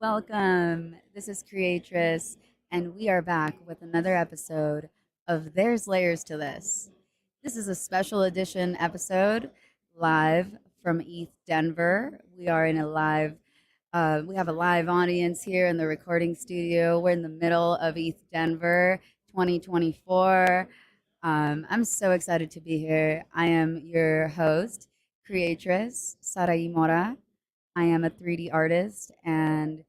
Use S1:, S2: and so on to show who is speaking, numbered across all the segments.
S1: Welcome. This is Creatress, and we are back with another episode of There's Layers to This. This is a special edition episode live from ETH Denver. We are in a live, we have a live audience here in the recording studio. We're in the middle of ETH Denver 2024. I'm so excited to be here. I am your host, Creatress Sarai Mora. I am a 3D artist and,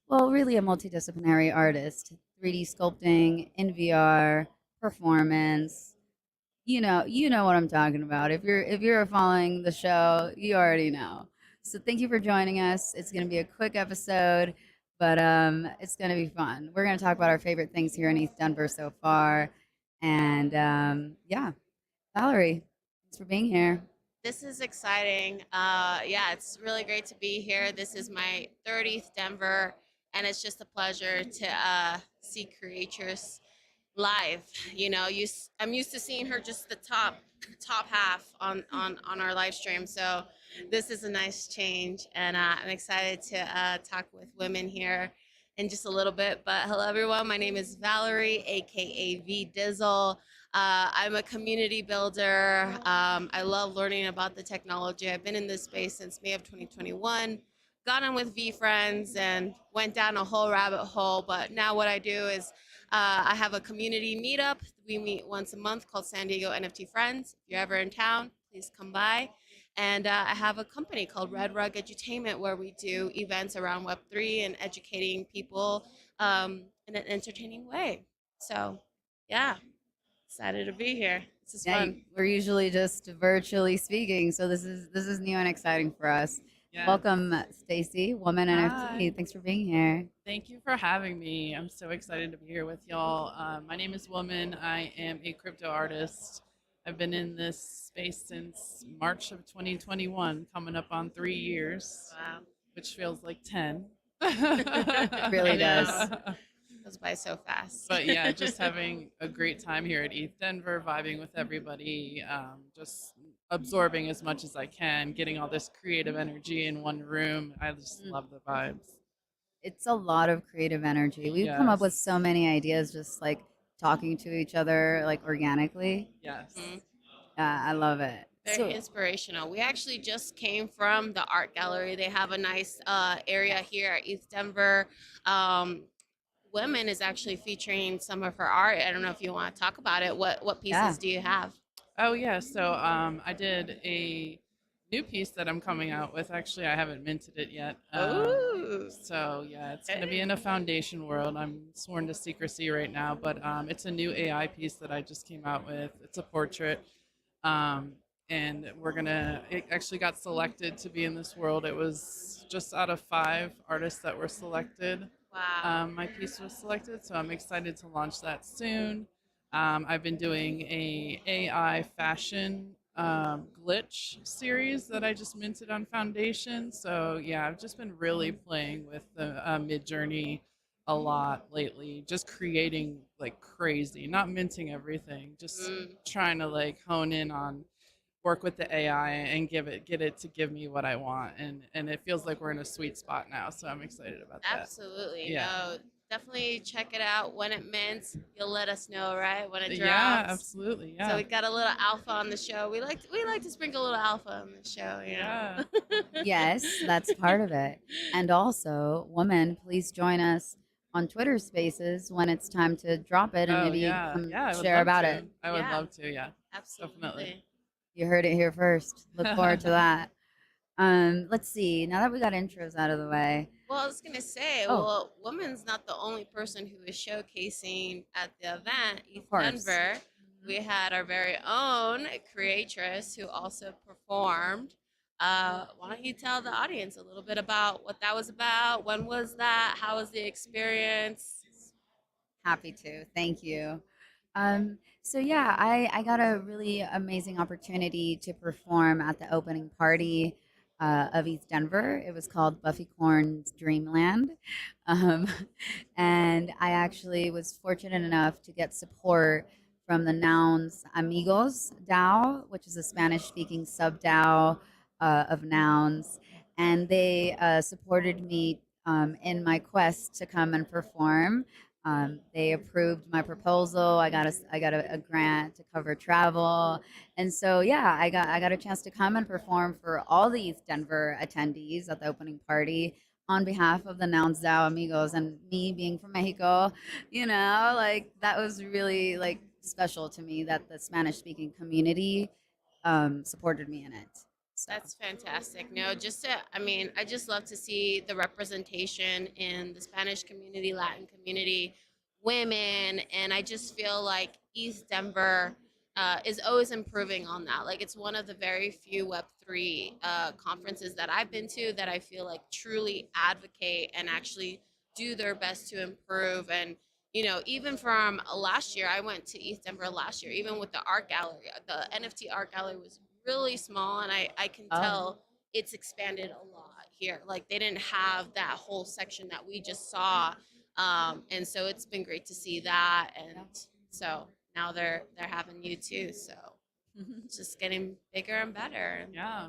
S1: well, really a multidisciplinary artist. 3D sculpting in VR, performance. You know what I'm talking about. If you're following the show, you already know. So thank you for joining us. It's going to be a quick episode, but it's going to be fun. We're going to talk about our favorite things here in East Denver so far, and yeah, Valerie, thanks for being here.
S2: This is exciting. Yeah, it's really great to be here. This is my 30th Denver, and it's just a pleasure to see Creatress live. I'm used to seeing her just the top half on our live stream. So this is a nice change, and I'm excited to talk with women here in just a little bit. But hello, everyone. My name is Valerie, aka V Dizzle. I'm a community builder. I love learning about the technology. I've been in this space since May of 2021. Got on with V Friends and went down a whole rabbit hole. But now what I do is I have a community meetup. We meet once a month called San Diego NFT Friends. If you're ever in town, please come by. And I have a company called Red Rug Edutainment where we do events around Web3 and educating people in an entertaining way. So, yeah, excited to be here. This is
S1: Yeah,
S2: fun.
S1: we're usually just virtually speaking, so this is new and exciting for us.
S3: Yes.
S1: Welcome, Stacy, Woman
S3: Hi.
S1: NFT. Thanks for being here.
S3: Thank you for having me. I'm so excited to be here with y'all. My name is Woman. I am a crypto artist. I've been in this space since March of 2021, coming up on 3 years,
S2: Wow.
S3: which feels like 10.
S1: It really
S2: It
S1: does.
S2: is. Goes by so fast.
S3: But yeah, just having a great time here at ETH Denver, vibing with everybody, just absorbing as much as I can, getting all this creative energy in one room. I just
S1: Mm.
S3: love the vibes.
S1: It's a lot of creative energy. We've come up with
S3: Yes.
S1: so many ideas just like talking to each other, like organically.
S3: Yes.
S2: Mhm.
S1: I love it.
S2: Very
S1: So,
S2: inspirational. We actually just came from the art gallery. They have a nice area here at East Denver. Um, Women is actually featuring some of her art. I don't know if you want to talk about it. What
S1: yeah.
S2: pieces do you have?
S3: Oh yeah, so I did a new piece that I'm coming out with. Actually, I haven't minted it yet.
S2: Oh,
S3: So yeah, it's gonna be
S2: okay.
S3: in a foundation world. I'm sworn to secrecy right now, but it's a new AI piece that I just came out with. It's a portrait, um, and it actually got selected to be in this world. It was just out of 5 artists that were selected.
S2: Wow.
S3: My piece was selected, so I'm excited to launch that soon. I've been doing a AI fashion glitch series that I just minted on Foundation. So yeah, I've just been really playing with the Mid Journey a lot lately, just creating like crazy, not minting everything, just
S2: Mm,
S3: trying to like hone in on work with the AI and get it to give me what I want, and it feels like we're in a sweet spot now, so I'm excited about that.
S2: absolutely.
S3: Yeah.
S2: No, definitely check it out when it mints. You'll let us know, right? When it
S3: Yeah,
S2: drops.
S3: absolutely.
S2: So
S3: Yeah.
S2: we got a little alpha on the show. We like to sprinkle a little alpha on the show, you
S3: Yeah.
S2: know.
S1: Yes, that's part of it. And also, woman, please join us on Twitter Spaces when it's time to drop it, and
S3: Oh,
S1: maybe you
S3: yeah.
S1: can
S3: Yeah, I would
S1: share
S3: love
S1: about
S3: to.
S1: it.
S3: I would
S2: Yeah,
S3: love to. Yeah. Definitely.
S2: absolutely.
S1: You heard it here first. Look forward to that. Let's see. Now that we got intros out of the way.
S2: Well, I was gonna say,
S1: Oh,
S2: well, woman's not the only person who is showcasing at the event,
S1: of
S2: East
S1: course.
S2: Denver. We
S1: Mhm.
S2: had our very own creatress who also performed. Why don't you tell the audience a little bit about what that was about? When was that? How was the experience?
S1: Happy to. Thank you. So yeah, I got a really amazing opportunity to perform at the opening party of East Denver. It was called Buffy Corn's Dreamland, um, and I actually was fortunate enough to get support from the Nouns Amigos DAO, which is a Spanish-speaking sub DAO of Nouns, and they supported me. in my quest to come and perform. They approved my proposal. I got a grant to cover travel, and so yeah, I got a chance to come and perform for all these Denver attendees at the opening party on behalf of the Nouns Dao Amigos, and me being from Mexico, like that was really like special to me that the Spanish speaking community supported me in it. So
S2: That's fantastic. No, just to, I mean, I just love to see the representation in the Spanish community, Latin community, women, and I just feel like East Denver is always improving on that. Like, it's one of the very few Web3 conferences that I've been to that I feel like truly advocate and actually do their best to improve. And, even from last year, I went to East Denver last year, even with the art gallery. The NFT art gallery was really small, and I can
S1: oh,
S2: tell it's expanded a lot here. Like, they didn't have that whole section that we just saw, and so it's been great to see that. And
S1: yeah.
S2: so now they're having you too. So it's just getting bigger and better.
S3: Yeah.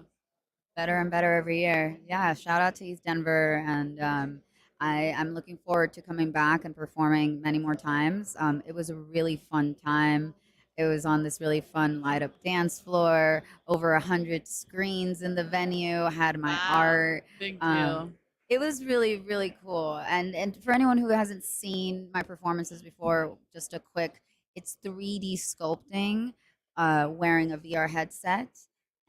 S1: Better and better every year. Yeah, shout out to East Denver, and I'm looking forward to coming back and performing many more times. It was a really fun time. It was on this really fun light up dance floor. Over 100 screens in the venue. Had my
S2: Wow.
S1: art.
S3: Big
S1: Um,
S3: deal.
S1: it was really really cool. And for anyone who hasn't seen my performances before, just a quick. It's 3D sculpting, wearing a VR headset,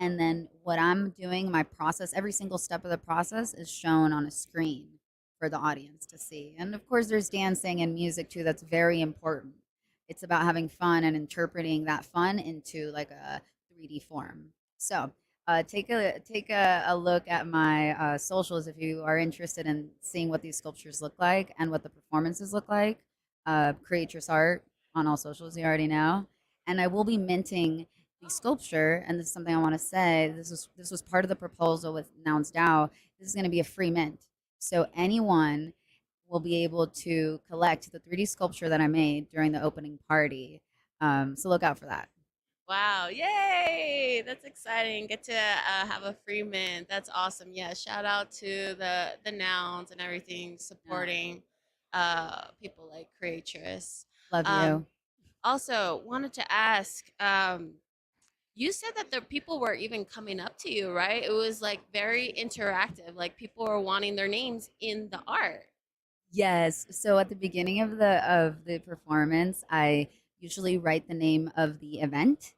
S1: and then what I'm doing, my process, every single step of the process is shown on a screen for the audience to see. And of course, there's dancing and music too. That's very important. It's about having fun and interpreting that fun into like a 3D form. So take a look at my socials if you are interested in seeing what these sculptures look like and what the performances look like. Creatress Art on all socials, you already know. And I will be minting the sculpture, and this is something I want to say. This was part of the proposal with Nouns DAO. This is going to be a free mint, so anyone will be able to collect the 3D sculpture that I made during the opening party. So look out for that.
S2: Wow. Yay. That's exciting. Get to have a free mint. That's awesome. Yeah. Shout out to the nouns and everything
S1: Yeah,
S2: supporting people like Creatress.
S1: love
S2: Um,
S1: you.
S2: also wanted to ask, you said that the people were even coming up to you, right? It was like very interactive. Like, people were wanting their names in the art.
S1: Yes. So at the beginning of the performance, I usually write the name of the event.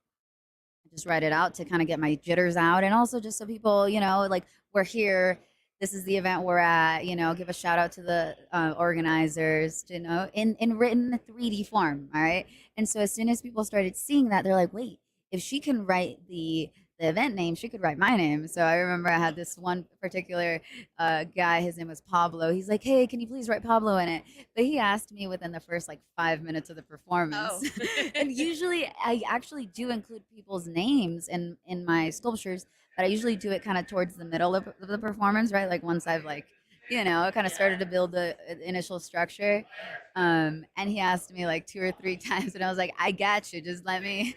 S1: I just write it out to kind of get my jitters out, and also just so people, like we're here. This is the event we're at. Give a shout out to the organizers. In written 3D form. All right. And so as soon as people started seeing that, they're like, wait, if she can write the event name, she could write my name. So I remember I had this one particular guy. His name was Pablo. He's like, hey, can you please write Pablo in it? But he asked me within the first like 5 minutes of the performance.
S2: Oh.
S1: And usually I actually do include people's names in my sculptures, but I usually do it kind of towards the middle of the performance, right? Like once I've like, kind of started
S2: Yeah.
S1: to build the initial structure. And he asked me like two or three times, and I was like, I got you. Just let me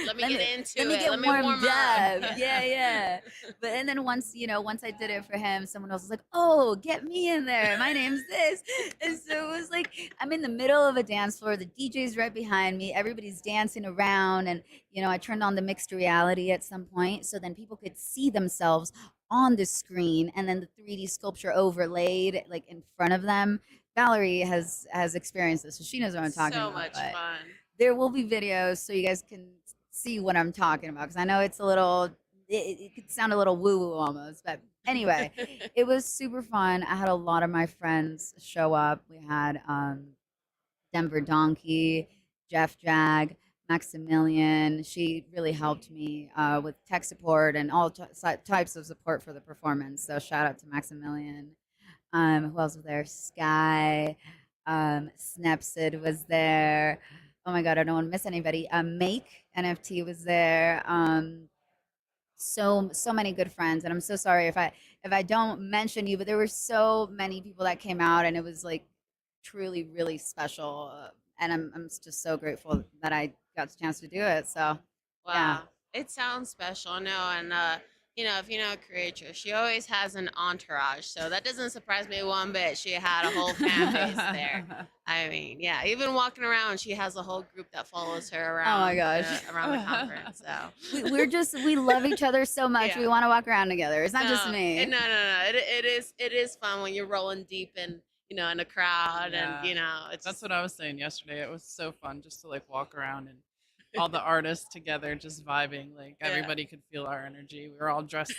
S2: Let me
S1: let
S2: get
S1: me let
S2: into
S1: me
S2: it.
S1: get
S2: Let me
S1: warmed
S2: warm up.
S1: up. Yeah, yeah. But and then once I did it for him, someone else was like, "Oh, get me in there. My name's this." And so it was like I'm in the middle of a dance floor. The DJ's right behind me. Everybody's dancing around, and I turned on the mixed reality at some point, so then people could see themselves on the screen, and then the 3D sculpture overlaid like in front of them. Valerie has experienced this, so she knows what I'm talking
S2: So
S1: about.
S2: much
S1: But
S2: fun.
S1: there will be videos so you guys can see what I'm talking about because I know it's a little, it could sound a little woo woo almost. But anyway, it was super fun. I had a lot of my friends show up. We had Denver Donkey, Jeff Jag, Maximilian. She really helped me with tech support and all types of support for the performance. So shout out to Maximilian. Who else was there? Sky, Snapsid was there. Oh my god, I don't want to miss anybody. Make NFT was there. So many good friends, and I'm so sorry if I don't mention you, but there were so many people that came out, and it was like truly really special. And I'm just so grateful that I got the chance to do it. So yeah,
S2: Wow. It sounds special. No, and if you know a creator, she always has an entourage. So that doesn't surprise me one bit. She had a whole fan base there. I mean, yeah, even walking around, she has a whole group that follows her
S1: Oh my
S2: around
S1: gosh.
S2: around the conference. So
S1: We love each other so much. We
S2: yeah,
S1: want to walk around together. It's not just
S2: no,
S1: me.
S2: no. It is fun when you're rolling deep in in a crowd, and
S3: Yeah,
S2: it's
S3: that's
S2: just
S3: what I was saying yesterday. It was so fun just to like walk around and all the artists together just vibing. Like
S2: yeah.
S3: everybody could feel our energy. We were all dressed,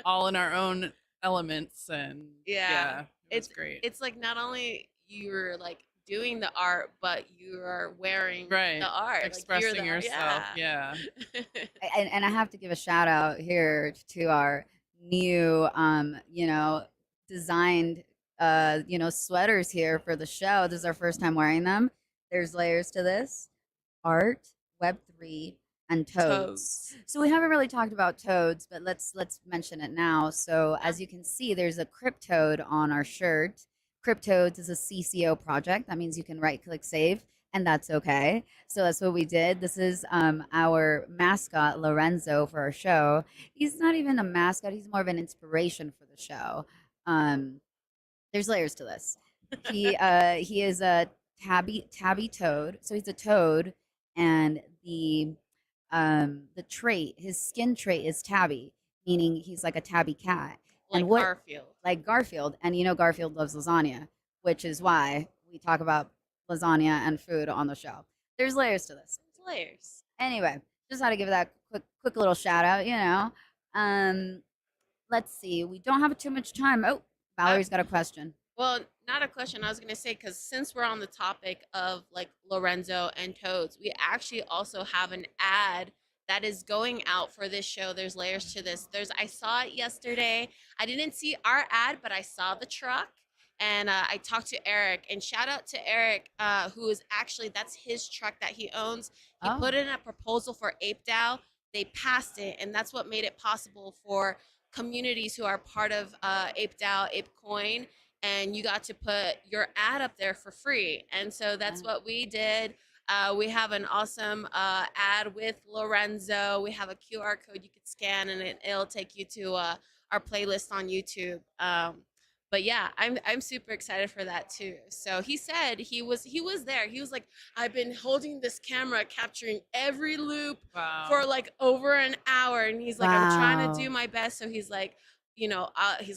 S3: all in our own elements, and
S2: Yeah.
S3: yeah, it was
S2: It's
S3: great.
S2: it's like not only you're like doing the art, but you are wearing the
S3: Right,
S2: art. Like you're
S3: expressing
S2: the art.
S3: yourself.
S2: Yeah.
S3: Yeah.
S1: And I have to give a shout out here to our new, designed, sweaters here for the show. This is our first time wearing them. There's layers to this: art, Web3, and toads.
S2: Toads.
S1: So we haven't really talked about toads, but let's mention it now. So
S2: Yeah.
S1: as you can see, there's a Cryptoad on our shirt. Cryptoads is a CCO project. That means you can right click save, and that's okay. So that's what we did. This is our mascot Lorenzo for our show. He's not even a mascot. He's more of an inspiration for the show. Um, there's layers to this. He is a tabby toad. So he's a toad, and the trait, his skin trait is tabby, meaning he's like a tabby cat. And
S2: Like
S1: what
S2: Garfield.
S1: like Garfield, and Garfield loves lasagna, which is why we talk about lasagna and food on the show. There's layers to this.
S2: It's layers.
S1: Anyway, just had to give that quick little shout out. Um, let's see. We don't have too much time. Oh,
S2: I,
S1: Valerie's got a question.
S2: well, not a question. I was gonna say because since we're on the topic of like Lorenzo and Toads, we actually also have an ad that is going out for this show. There's layers to this. I saw it yesterday. I didn't see our ad, but I saw the truck. And I talked to Eric, and shout out to Eric, who is actually that's his truck that he owns. He
S1: Oh,
S2: put in a proposal for Ape DAO. They passed it, and that's what made it possible for communities who are part of Ape DAO, Ape Coin, and you got to put your ad up there for free. And so that's
S1: uh,
S2: what we did. We have an awesome ad with Lorenzo. We have a QR code you could scan, and it'll take you to our playlist on YouTube. But yeah, I'm super excited for that too. So he said he was there. He was like, I've been holding this camera capturing every loop for
S3: Wow.
S2: like over an hour, and he's like, I'm trying to do
S1: wow.
S2: my best. So he's like, he's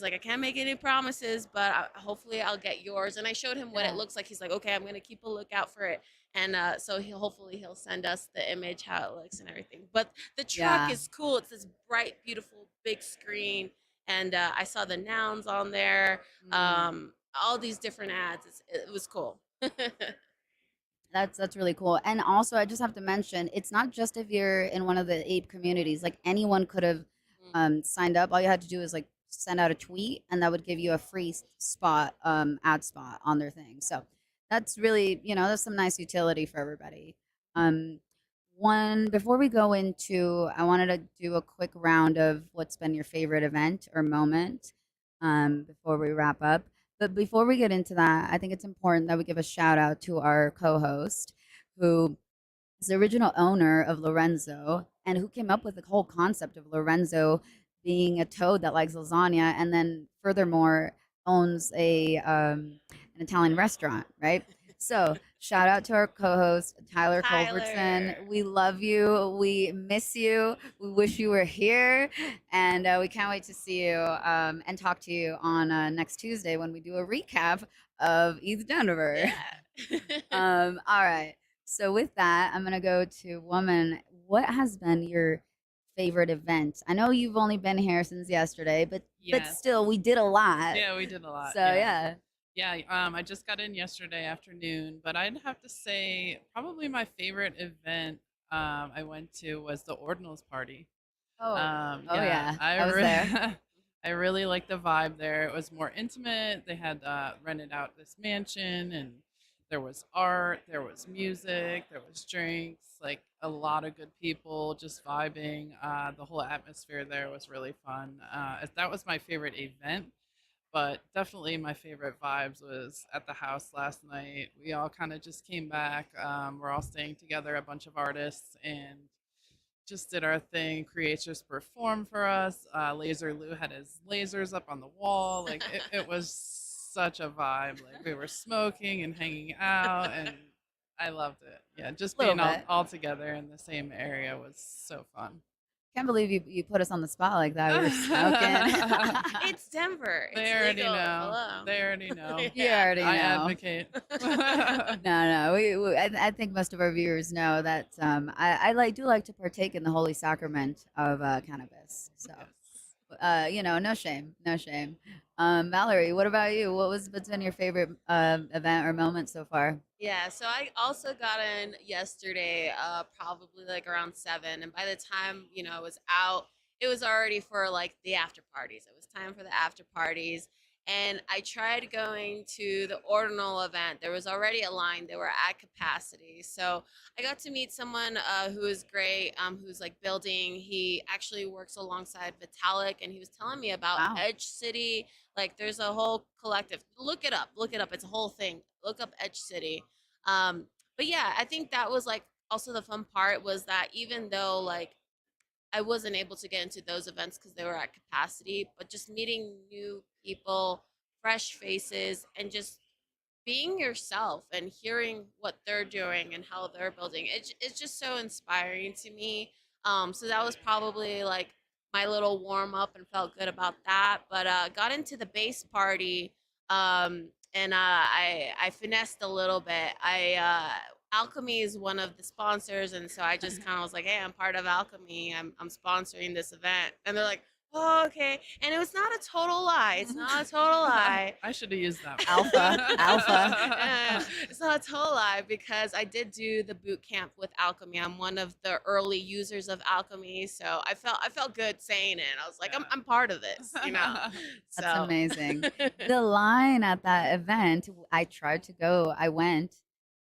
S2: like, I can't make any promises, but hopefully I'll get yours. And I showed him what it
S1: Yeah.
S2: looks like. He's like, okay, I'm gonna keep a lookout for it. And so he'll send us the image, how it looks, and everything. But the truck
S1: Yeah.
S2: is cool. It's this bright, beautiful, big screen, and I saw the nouns on there.
S1: Mm.
S2: All these different ads. It was cool.
S1: That's really cool. And also, I just have to mention, it's not just if you're in one of the ape communities. Like anyone could have signed up. All you had to do is like send out a tweet, and that would give you a free spot, ad spot on their thing. So that's really, that's some nice utility for everybody. Um, one before we go into, I wanted to do a quick round of what's been your favorite event or moment, before we wrap up. But before we get into that, I think it's important that we give a shout out to our co-host, who is the original owner of Lorenzo and who came up with the whole concept of Lorenzo being a toad that likes lasagna, and then furthermore owns an Italian restaurant, right? So shout out to our co-host Tyler Culbertson.
S2: Tyler.
S1: We love you. We miss you. We wish you were here, and we can't wait to see you, and talk to you on next Tuesday when we do a recap of East Denver.
S2: Yeah.
S1: All right. So with that, I'm gonna go to woman. What has been your favorite event? I know you've only been here since yesterday, but
S3: Yes.
S1: still, we did a lot.
S3: Yeah, we did a lot.
S1: So
S3: Yeah.
S1: yeah.
S3: Yeah, I just got in yesterday afternoon, but I'd have to say probably my favorite event I went to was the Ordinals party.
S1: Oh, oh
S3: Yeah,
S1: yeah. I was there.
S3: I really liked the vibe there. It was more intimate. They had rented out this mansion, and there was art, there was music, there was drinks, like a lot of good people just vibing. The whole atmosphere there was really fun. That was my favorite event, but definitely my favorite vibes was at the house last night. We all kind of just came back. We're all staying together, a bunch of artists, and just did our thing. Creators performed for us. Laser Lou had his lasers up on the wall. Like it was such a vibe. Like we were smoking and hanging out, and I loved it. Yeah, just
S1: Little
S3: being all,
S1: bit.
S3: all together in the same area was so fun.
S1: Can't believe you put us on the spot like that. We were smoking.
S2: It's Denver.
S3: They
S2: It's
S3: already
S2: legal.
S3: know.
S2: Hello.
S3: They already know.
S1: You
S2: Yeah.
S1: already know.
S3: I advocate.
S1: No. I think most of our viewers know that I do like to partake in the holy sacrament of cannabis. So, no shame, no shame. Valerie, what about you? What's been your favorite event or moment so far?
S2: Yeah, so I also got in yesterday, probably like around 7, and by the time I was out, it was already for like the after parties. It was time for the after parties, and I tried going to the ordinal event. There was already a line; they were at capacity, so I got to meet someone who is great, who's like building. He actually works alongside Vitalik, and he was telling me about
S1: Wow.
S2: Edge City. Like, there's a whole collective. Look it up. Look it up. It's a whole thing. Look up Edge City. Um, but yeah, I think that was like also the fun part was that even though like I wasn't able to get into those events because they were at capacity, but just meeting new people, fresh faces, and just being yourself and hearing what they're doing and how they're building it's just so inspiring to me. So that was probably like my little warm up and felt good about that, but got into the base party, and I finessed a little bit. I Alchemy is one of the sponsors, and so I just kind of was like, hey, I'm part of Alchemy. I'm sponsoring this event, and they're like, oh, okay. And it was not a total lie. It's not a total lie.
S3: I should have used that.
S1: Alpha.
S2: It's not a total lie because I did do the boot camp with Alchemy. I'm one of the early users of Alchemy, so I felt good saying it. I was like,
S3: Yeah.
S2: I'm part of this, you know.
S1: That's
S2: So.
S1: amazing. The line at that event, I tried to go. I went,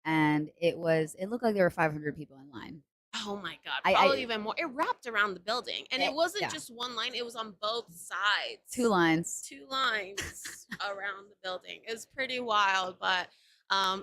S1: and it looked like there were 500 people in line.
S2: Oh my God,
S1: I-
S2: probably even more. It wrapped around the building, and it wasn't
S1: yeah.
S2: just one line; it was on both sides.
S1: 2 lines.
S2: 2 lines around the building. It was pretty wild, but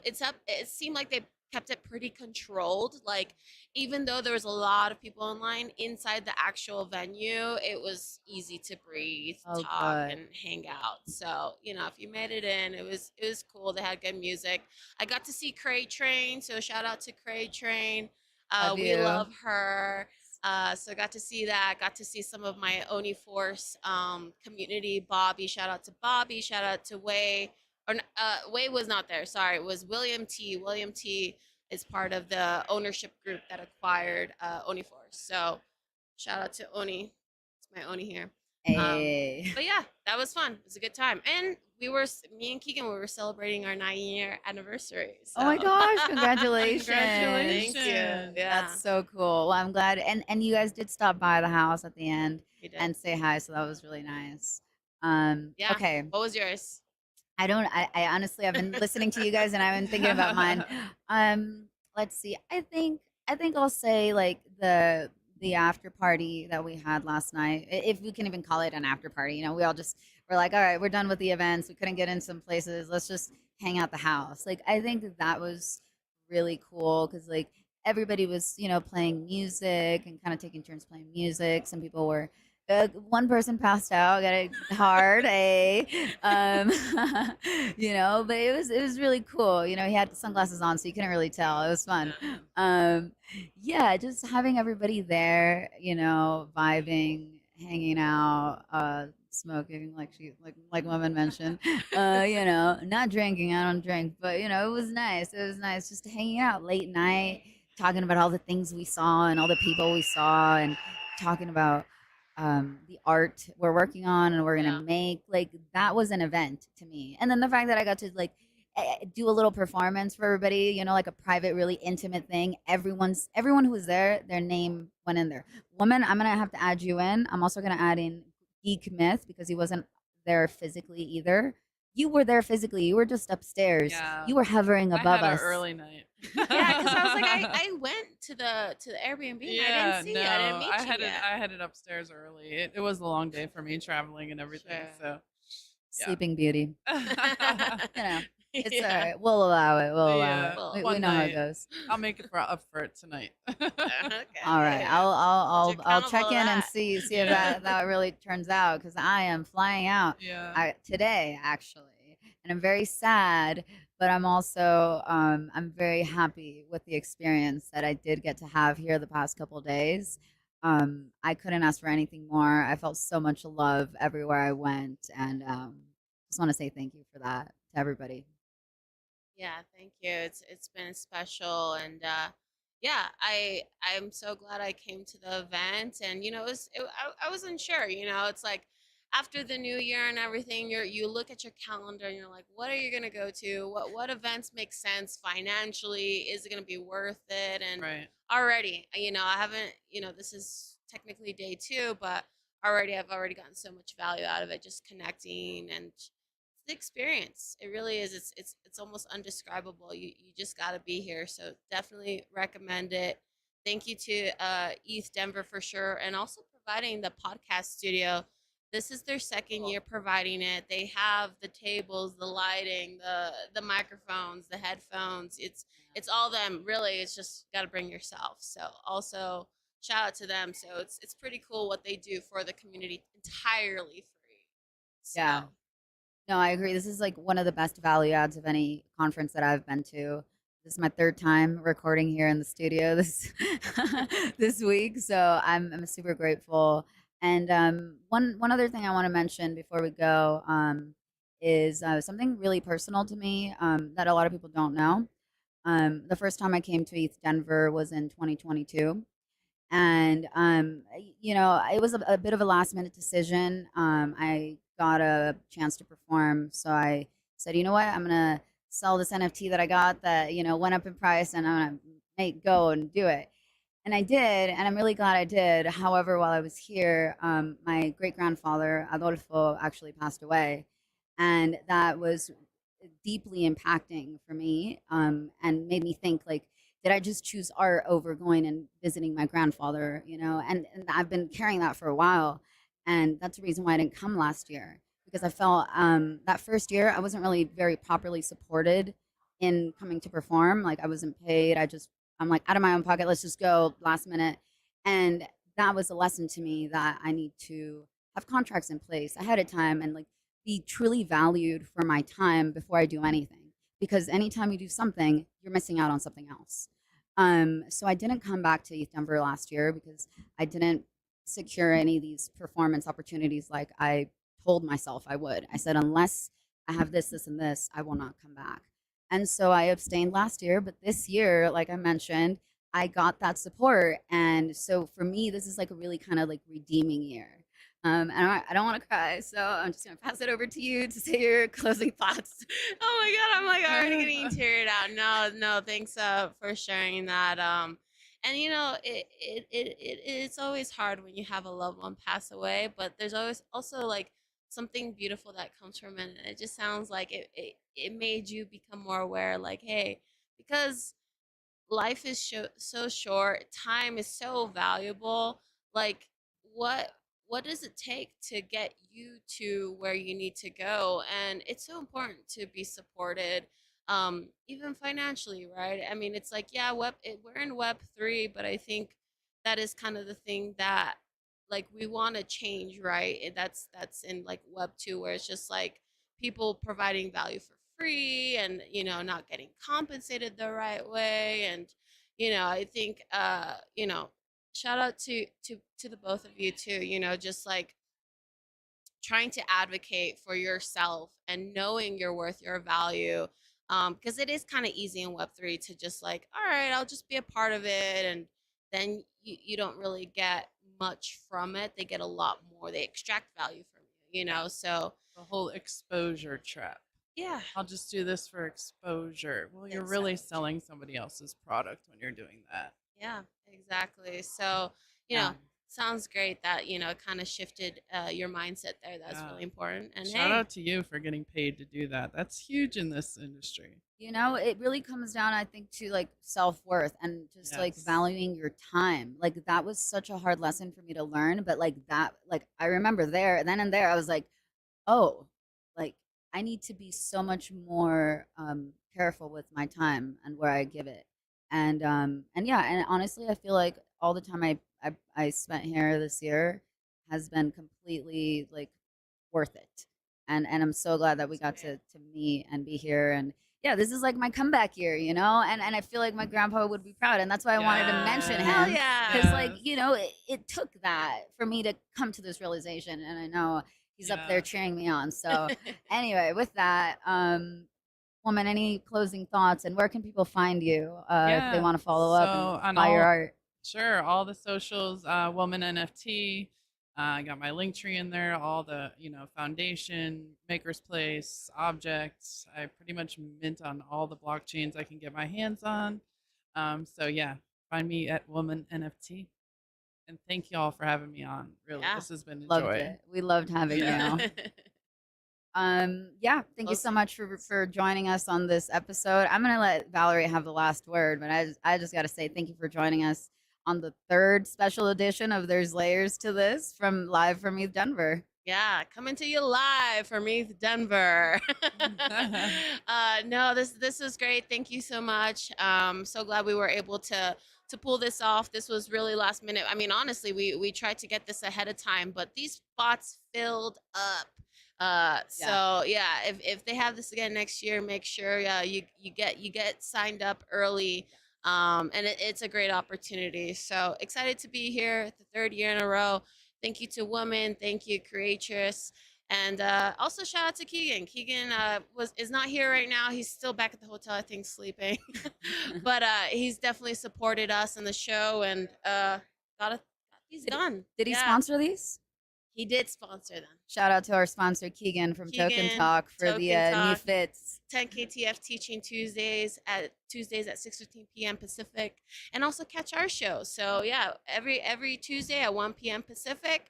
S2: it seemed like they kept it pretty controlled. Like, even though there was a lot of people in line inside the actual venue, it was easy to breathe,
S1: Oh,
S2: talk,
S1: good.
S2: and hang out. So, if you made it in, it was cool. They had good music. I got to see Cray Train, so shout out to Cray Train.
S1: Love
S2: We
S1: you.
S2: love her. So I got to see that. Got to see some of my Oni Force community. Bobby, shout out to Bobby. Shout out to Way. Way was not there. Sorry, it was William T. William T. is part of the ownership group that acquired Oni Force. So shout out to Oni. It's my Oni here.
S1: Hey.
S2: But yeah, that was fun. It was a good time. And me and Keegan, we were celebrating our 9-year anniversary. So.
S1: Oh my gosh, congratulations.
S2: Thank you.
S3: Congratulations.
S2: Yeah,
S1: That's so cool. Well, I'm glad. And you guys did stop by the house at the end
S2: we did.
S1: and say hi, so that was really nice.
S2: Yeah.
S1: Okay.
S2: What was yours?
S1: I honestly, I've been listening to you guys and I've been thinking about mine. Let's see. I think I'll say like the after party that we had last night, if we can even call it an after party. We all just we're like, all right, we're done with the events. We couldn't get in some places. Let's just hang out the house. Like, I think that was really cool because like everybody was playing music and kind of taking turns playing music. Some people were. One person passed out, got it hard, but it was really cool. He had sunglasses on, so you couldn't really tell. It was fun. Yeah, just having everybody there, vibing, hanging out, smoking, like woman mentioned, not drinking. I don't drink, but it was nice. It was nice just hanging out late night, talking about all the things we saw and all the people we saw, and talking about the art we're working on and we're gonna
S2: Yeah.
S1: make. Like, that was an event to me. And then the fact that I got to like do a little performance for everybody, like a private, really intimate thing. Everyone who was there, their name went in there. Woman, I'm gonna have to add you in. I'm also gonna add in Geek Myth because he wasn't there physically either. You were there physically. You were just upstairs.
S3: Yeah.
S1: You were hovering above
S3: I had
S1: us.
S3: an early night.
S2: Yeah, because I was like, I went to the Airbnb. And I didn't see you. I didn't meet you yet.
S3: I headed upstairs early. It was a long day for me traveling and everything.
S2: Sure.
S3: So
S1: Sleeping Beauty.
S3: yeah.
S1: It's all
S2: Yeah.
S1: right. We'll allow it. We'll allow
S3: Yeah,
S1: it.
S2: Well,
S1: We
S3: one
S1: know how it
S3: night.
S1: goes.
S3: I'll make it up for it tonight.
S1: All right.
S2: Okay.
S1: I'll I'll
S2: Hold you
S1: I'll
S2: accountable
S1: check
S2: to
S1: in and
S2: that.
S1: see if
S3: Yeah,
S1: that really turns out because I am flying out
S3: yeah.
S1: today actually, and I'm very sad, but I'm also I'm very happy with the experience that I did get to have here the past couple days. I couldn't ask for anything more. I felt so much love everywhere I went, and just want to say thank you for that to everybody.
S2: Yeah, thank you. It's been special, and yeah, I'm so glad I came to the event. And I wasn't sure. It's like after the new year and everything, you look at your calendar and you're like, what are you gonna go to? What events make sense financially? Is it gonna be worth it? And
S3: Right.
S2: already, I haven't. This is technically day two, but I've already gotten so much value out of it, just connecting and the experience. It really is. It's almost undescribable. You just got to be here. So definitely recommend it. Thank you to ETH Denver for sure, and also providing the podcast studio. This is their second year providing it. They have the tables, the lighting, the microphones, the headphones. It's all them. Really, it's just got to bring yourself. So also shout out to them. So it's pretty cool what they do for the community entirely free. So
S1: Yeah. No, I agree. This is like one of the best value adds of any conference that I've been to. This is my third time recording here in the studio this this week, so I'm super grateful. And one other thing I want to mention before we go is something really personal to me that a lot of people don't know. The first time I came to East Denver was in 2022, and it was a bit of a last minute decision. I got a chance to perform, so I said, you know what, I'm gonna sell this NFT that I got that went up in price, and I'm gonna make go and do it. And I did, and I'm really glad I did. However, while I was here, my great grandfather Adolfo actually passed away, and that was deeply impacting for me, and made me think like, did I just choose art over going and visiting my grandfather? And I've been carrying that for a while, and that's the reason why I didn't come last year because I felt that first year I wasn't really very properly supported in coming to perform. Like I wasn't paid. I'm like out of my own pocket. Let's just go last minute, and that was a lesson to me that I need to have contracts in place ahead of time and like be truly valued for my time before I do anything. Because anytime you do something, you're missing out on something else. So I didn't come back to East Denver last year because I didn't secure any of these performance opportunities like I told myself I would. I said, unless I have this, this, and this, I will not come back. And so I abstained last year, but this year, like I mentioned, I got that support. And so for me, this is like a really kind of like redeeming year. And I don't want to cry, so I'm just going to pass it over to you to say your closing thoughts.
S2: oh my god, I'm like already getting teared out. No, thanks for sharing that. And it's always hard when you have a loved one pass away, but there's always also like something beautiful that comes from it. And it just sounds like it made you become more aware, like, hey, because life is so short, time is so valuable. Like, what what does it take to get you to where you need to go? And it's so important to be supported, even financially, right? I mean, it's like, yeah, we're in Web 3, but I think that is kind of the thing that like we want to change, right? That's in like Web 2, where it's just like people providing value for free and not getting compensated the right way. And I think shout out to the both of you too, just like trying to advocate for yourself and knowing your worth, your value. Because it is kind of easy in Web 3 to just like, all right, I'll just be a part of it, and then you don't really get much from it. They get a lot more. They extract value from you. So
S3: The whole exposure trap.
S2: yeah,
S3: I'll just do this for exposure. Well, you're really
S2: exactly.
S3: selling somebody else's product when you're doing that.
S2: Yeah, exactly. So, you know,
S1: Yeah.
S2: sounds great that, it kind of shifted your mindset there. That's
S3: Yeah.
S2: really important. And
S3: Shout
S2: hey,
S3: out to you for getting paid to do that. That's huge in this industry.
S1: It really comes down, I think, to like self worth and just like
S3: Yes.
S1: valuing your time. Like that was such a hard lesson for me to learn. But like that, like I remember there, then and there, I was like, oh, like I need to be so much more careful with my time and where I give it. And yeah, and honestly, I feel like all the time I spent here this year has been completely like worth it. And I'm so glad that we
S2: That's
S1: got
S2: great.
S1: to meet and be here. And yeah, this is like my comeback year, you know. And I feel like my grandpa would be proud, and that's why I wanted to mention
S2: Hell
S1: him,
S3: Yes,
S2: yeah.
S1: because like
S3: yes,
S1: you know it took that for me to come to this realization, and I know he's up there
S3: yeah.
S1: cheering me on. So anyway, with that, woman, any closing thoughts, and where can people find you if they
S3: Yeah.
S1: want to follow
S3: So
S1: up and
S3: on
S1: buy your
S3: all,
S1: art?
S3: sure, all the socials, Woman NFT. I got my link tree in there. All the foundation, Maker's Place, objects. I pretty much mint on all the blockchains I can get my hands on. So yeah, find me at Woman NFT. And thank you all for having me on. Really,
S2: Yeah.
S3: this has been a
S1: Loved
S3: joy.
S1: it. We loved having
S3: Yeah.
S1: you. Yeah, thank you so
S2: Awesome.
S1: much for joining us on this episode. I'm gonna let Valerie have the last word, but I just gotta say thank you for joining us on the third special edition of There's Layers to This from live from East Denver.
S2: Yeah, coming to you live from East Denver. No, this is great. Thank you so much. So glad we were able to pull this off. This was really last minute. I mean, honestly, we tried to get this ahead of time, but these spots filled up.
S1: Yeah.
S2: So yeah, if they have this again next year, make sure you get signed up early. And it's a great opportunity. So excited to be here the third year in a row. Thank you to Woman. Thank you, Creatress. And also shout out to Keegan. Keegan is not here right now. He's still back at the hotel, I think, sleeping. But he's definitely supported us in the show and he's
S1: Did,
S2: done.
S1: did he
S2: Yeah,
S1: sponsor these?
S2: he did sponsor them.
S1: Shout out to our sponsor Keegan from Token
S2: Keegan,
S1: Talk for the
S2: Token
S1: new
S2: Talk,
S1: fits.
S2: 10 KTF Teaching Tuesdays at 6:15 p.m. Pacific, and also catch our show. So yeah, every Tuesday at 1 p.m. Pacific,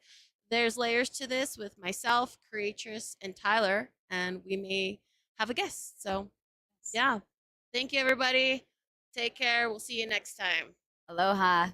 S2: there's layers to this with myself, Creatress, and Tyler, and we may have a guest. So yeah, thank you everybody. Take care. We'll see you next time.
S1: Aloha.